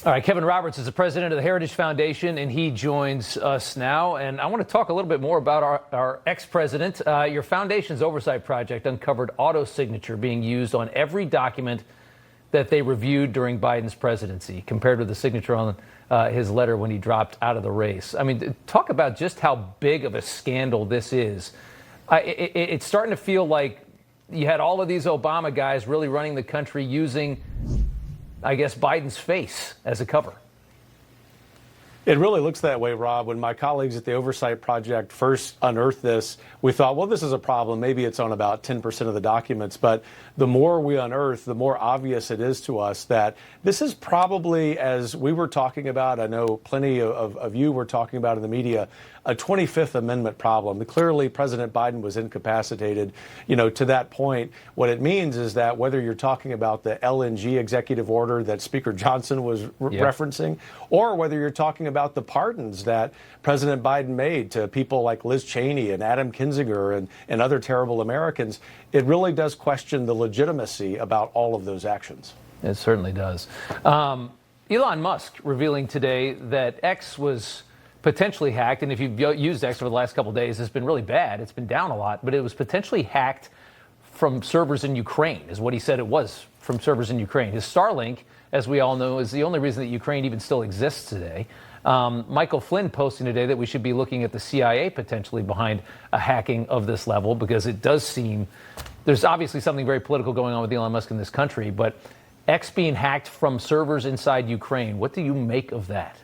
All right, Kevin Roberts is the president of the Heritage Foundation, and he joins us now. And I want to talk a little bit more about our ex-president. Your foundation's Oversight project uncovered auto signature being used on every document that they reviewed during Biden's presidency, compared with the signature on his letter when he dropped out of the race. I mean, talk about just how big of a scandal this is. It's starting to feel like you had all of these Obama guys really running the country using, I guess, Biden's face as a cover. It really looks that way, Rob. When my colleagues at the Oversight Project first unearthed this, we thought, well, this is a problem. Maybe it's on about 10% of the documents. But the more we unearth, the more obvious it is to us that this is probably, as we were talking about, I know plenty of you were talking about in the media, a 25th Amendment problem. Clearly, President Biden was incapacitated. You know, to that point, what it means is that whether you're talking about the LNG executive order that Speaker Johnson was referencing, or whether you're talking about the pardons that President Biden made to people like Liz Cheney and Adam Kinzinger and other terrible Americans, it really does question the legitimacy about all of those actions. It certainly does. Elon Musk revealing today that X was potentially hacked, and if you've used X over the last couple of days, it's been really bad. It's been down a lot, but it was potentially hacked from servers in Ukraine, is what he said it was, from servers in Ukraine. His Starlink, as we all know, is the only reason that Ukraine even still exists today. Michael Flynn posting today that we should be looking at the CIA potentially behind a hacking of this level, because it does seem there's obviously something very political going on with Elon Musk in this country, but X being hacked from servers inside Ukraine, what do you make of that?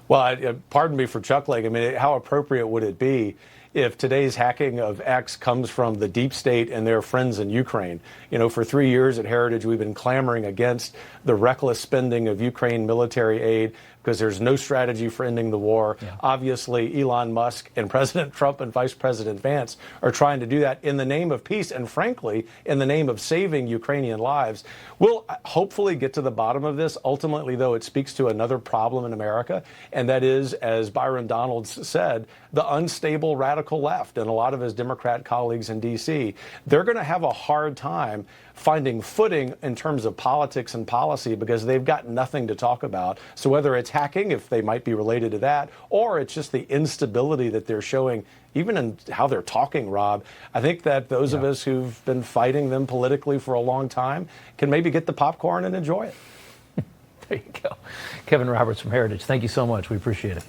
Well, pardon me for chuckling. I mean, how appropriate would it be if today's hacking of X comes from the deep state and their friends in Ukraine? You know, for 3 years at Heritage, we've been clamoring against the reckless spending of Ukraine military aid because there's no strategy for ending the war. Yeah. Obviously, Elon Musk and President Trump and Vice President Vance are trying to do that in the name of peace and, frankly, in the name of saving Ukrainian lives. We'll hopefully get to the bottom of this. Ultimately, though, it speaks to another problem in America, and that is, as Byron Donalds said, the unstable radical left and a lot of his Democrat colleagues in D.C. They're going to have a hard time finding footing in terms of politics and policy because they've got nothing to talk about. So whether it's hacking, if they might be related to that, or it's just the instability that they're showing, even in how they're talking, Rob, I think that those of us who've been fighting them politically for a long time can maybe get the popcorn and enjoy it. There you go. Kevin Roberts from Heritage, thank you so much. We appreciate it.